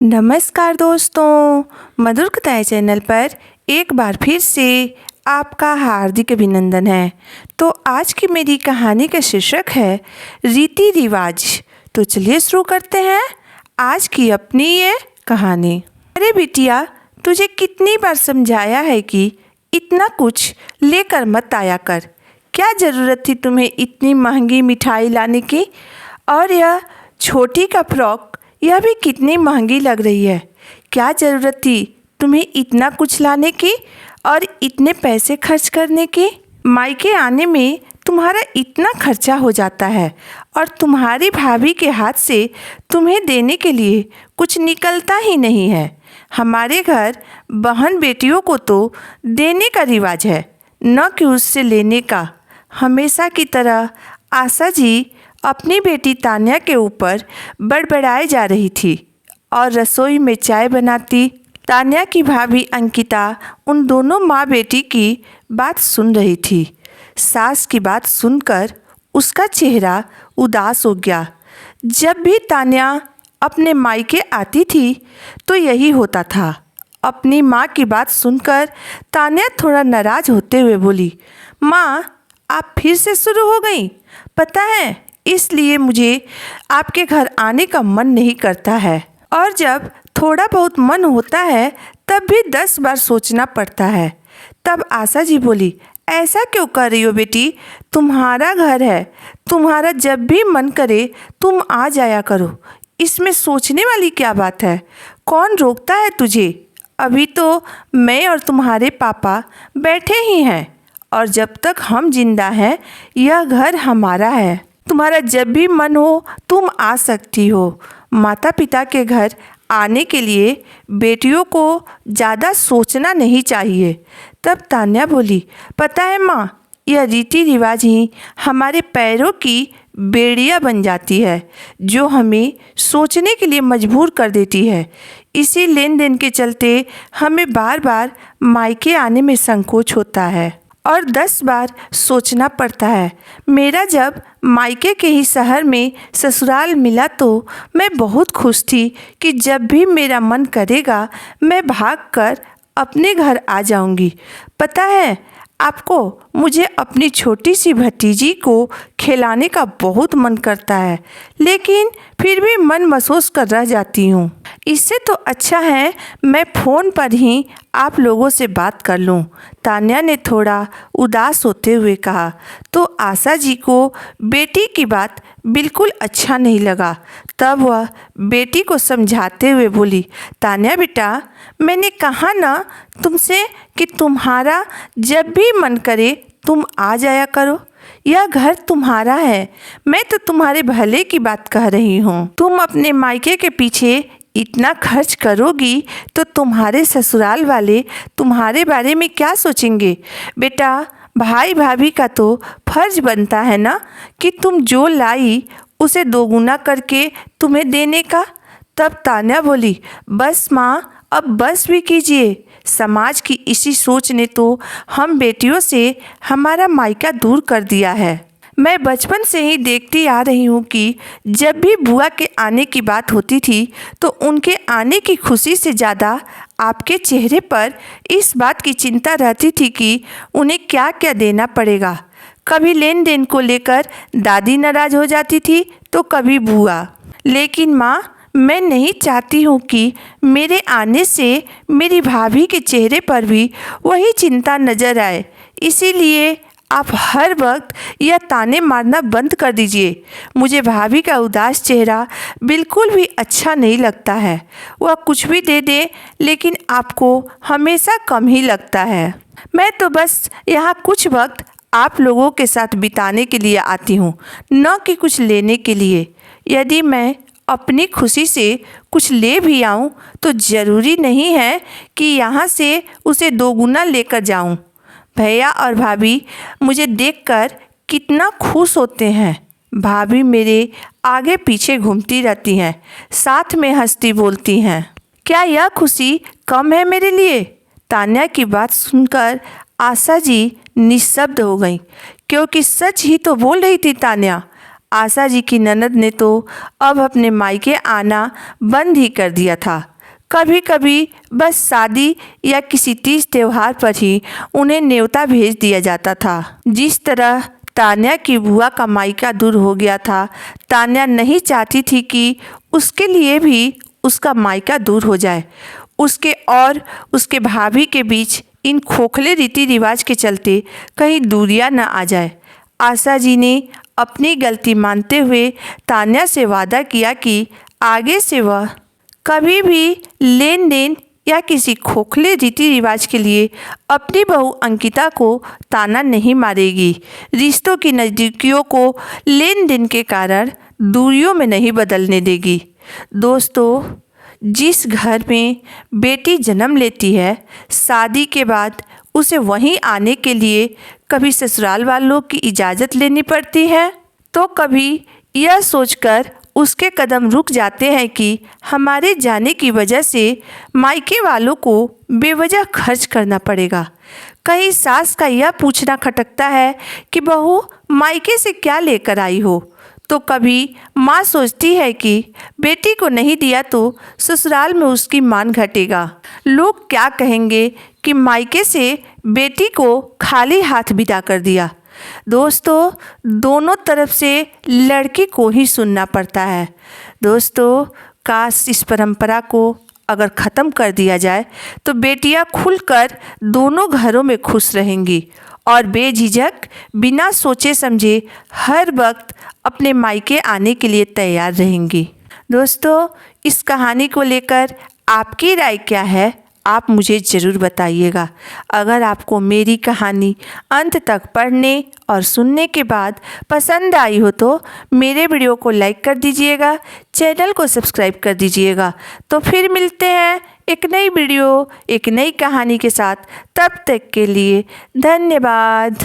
नमस्कार दोस्तों, मधुर कथाएं चैनल पर एक बार फिर से आपका हार्दिक अभिनंदन है। तो आज की मेरी कहानी का शीर्षक है रीति रिवाज। तो चलिए शुरू करते हैं आज की अपनी ये कहानी। अरे बिटिया, तुझे कितनी बार समझाया है कि इतना कुछ लेकर मत आया कर। क्या ज़रूरत थी तुम्हें इतनी महंगी मिठाई लाने की? और यह छोटी का फ्रॉक, यह भी कितनी महंगी लग रही है। क्या ज़रूरत थी तुम्हें इतना कुछ लाने की और इतने पैसे खर्च करने की? मायके आने में तुम्हारा इतना खर्चा हो जाता है और तुम्हारी भाभी के हाथ से तुम्हें देने के लिए कुछ निकलता ही नहीं है। हमारे घर बहन बेटियों को तो देने का रिवाज है, न कि उससे लेने का। हमेशा की तरह आशा जी अपनी बेटी तान्या के ऊपर बड़बड़ाए जा रही थी और रसोई में चाय बनाती। तान्या की भाभी अंकिता उन दोनों माँ बेटी की बात सुन रही थी। सास की बात सुनकर उसका चेहरा उदास हो गया। जब भी तान्या अपने मायके आती थी तो यही होता था। अपनी माँ की बात सुनकर तान्या थोड़ा नाराज होते हुए बोली, माँ, आप फिर से शुरू हो गई? पता है, इसलिए मुझे आपके घर आने का मन नहीं करता है, और जब थोड़ा बहुत मन होता है तब भी 10 बार सोचना पड़ता है। तब आशा जी बोली, ऐसा क्यों कर रही हो बेटी? तुम्हारा घर है, तुम्हारा जब भी मन करे तुम आ जाया करो। इसमें सोचने वाली क्या बात है? कौन रोकता है तुझे? अभी तो मैं और तुम्हारे पापा बैठे ही हैं, और जब तक हम जिंदा हैं यह घर हमारा है। तुम्हारा जब भी मन हो तुम आ सकती हो। माता पिता के घर आने के लिए बेटियों को ज़्यादा सोचना नहीं चाहिए। तब तान्या बोली, पता है माँ, यह रीति रिवाज ही हमारे पैरों की बेड़ियाँ बन जाती है, जो हमें सोचने के लिए मजबूर कर देती है। इसी लेन देन के चलते हमें बार बार मायके आने में संकोच होता है और 10 बार सोचना पड़ता है। मेरा जब मायके के ही शहर में ससुराल मिला तो मैं बहुत खुश थी कि जब भी मेरा मन करेगा मैं भागकर अपने घर आ जाऊंगी। पता है आपको, मुझे अपनी छोटी सी भतीजी को खिलाने का बहुत मन करता है, लेकिन फिर भी मन महसूस कर रह जाती हूँ। इससे तो अच्छा है मैं फ़ोन पर ही आप लोगों से बात कर लूँ, तान्या ने थोड़ा उदास होते हुए कहा। तो आशा जी को बेटी की बात बिल्कुल अच्छा नहीं लगा। तब वह बेटी को समझाते हुए बोली, तान्या बेटा, मैंने कहा ना तुमसे कि तुम्हारा जब भी मन करे तुम आ जाया करो। यह घर तुम्हारा है। मैं तो तुम्हारे भले की बात कह रही हूँ। तुम अपने मायके के पीछे इतना खर्च करोगी तो तुम्हारे ससुराल वाले तुम्हारे बारे में क्या सोचेंगे? बेटा, भाई भाभी का तो फर्ज बनता है ना कि तुम जो लाई उसे दोगुना करके तुम्हें देने का। तब तान्या बोली, बस माँ, अब बस भी कीजिए। समाज की इसी सोच ने तो हम बेटियों से हमारा मायका दूर कर दिया है। मैं बचपन से ही देखती आ रही हूँ कि जब भी बुआ के आने की बात होती थी तो उनके आने की खुशी से ज़्यादा आपके चेहरे पर इस बात की चिंता रहती थी कि उन्हें क्या क्या देना पड़ेगा। कभी लेन देन को लेकर दादी नाराज़ हो जाती थी तो कभी बुआ। लेकिन माँ, मैं नहीं चाहती हूँ कि मेरे आने से मेरी भाभी के चेहरे पर भी वही चिंता नज़र आए। इसीलिए आप हर वक्त यह ताने मारना बंद कर दीजिए। मुझे भाभी का उदास चेहरा बिल्कुल भी अच्छा नहीं लगता है। वह कुछ भी दे दे लेकिन आपको हमेशा कम ही लगता है। मैं तो बस यहाँ कुछ वक्त आप लोगों के साथ बिताने के लिए आती हूँ, न कि कुछ लेने के लिए। यदि मैं अपनी खुशी से कुछ ले भी आऊँ तो ज़रूरी नहीं है कि यहाँ से उसे दोगुना लेकर जाऊँ। भैया और भाभी मुझे देखकर कितना खुश होते हैं। भाभी मेरे आगे पीछे घूमती रहती हैं, साथ में हंसती बोलती हैं। क्या यह खुशी कम है मेरे लिए? तान्या की बात सुनकर आशा जी निःशब्द हो गईं, क्योंकि सच ही तो बोल रही थी तान्या। आशा जी की ननद ने तो अब अपने मायके आना बंद ही कर दिया था। कभी कभी बस शादी या किसी तीज त्योहार पर ही उन्हें न्योता भेज दिया जाता था। जिस तरह तान्या की बुआ का मायका दूर हो गया था, तान्या नहीं चाहती थी कि उसके लिए भी उसका मायका दूर हो जाए। उसके और उसके भाभी के बीच इन खोखले रीति रिवाज के चलते कहीं दूरियां न आ जाए। आशा जी ने अपनी गलती मानते हुए तान्या से वादा किया कि आगे से वह कभी भी लेन देन या किसी खोखले रीति रिवाज के लिए अपनी बहू अंकिता को ताना नहीं मारेगी। रिश्तों की नज़दीकियों को लेन देन के कारण दूरियों में नहीं बदलने देगी। दोस्तों, जिस घर में बेटी जन्म लेती है, शादी के बाद उसे वहीं आने के लिए कभी ससुराल वालों की इजाज़त लेनी पड़ती है, तो कभी यह सोचकर उसके कदम रुक जाते हैं कि हमारे जाने की वजह से मायके वालों को बेवजह खर्च करना पड़ेगा। कहीं सास का यह पूछना खटकता है कि बहू मायके से क्या लेकर आई हो, तो कभी माँ सोचती है कि बेटी को नहीं दिया तो ससुराल में उसकी मान घटेगा। लोग क्या कहेंगे कि मायके से बेटी को खाली हाथ विदा कर दिया। दोस्तों, दोनों तरफ से लड़की को ही सुनना पड़ता है। दोस्तों, काश इस परंपरा को अगर ख़त्म कर दिया जाए तो बेटियां खुलकर दोनों घरों में खुश रहेंगी और बेझिझक बिना सोचे समझे हर वक्त अपने मायके आने के लिए तैयार रहेंगी। दोस्तों, इस कहानी को लेकर आपकी राय क्या है, आप मुझे ज़रूर बताइएगा। अगर आपको मेरी कहानी अंत तक पढ़ने और सुनने के बाद पसंद आई हो तो मेरे वीडियो को लाइक कर दीजिएगा, चैनल को सब्सक्राइब कर दीजिएगा। तो फिर मिलते हैं एक नई वीडियो, एक नई कहानी के साथ। तब तक के लिए धन्यवाद।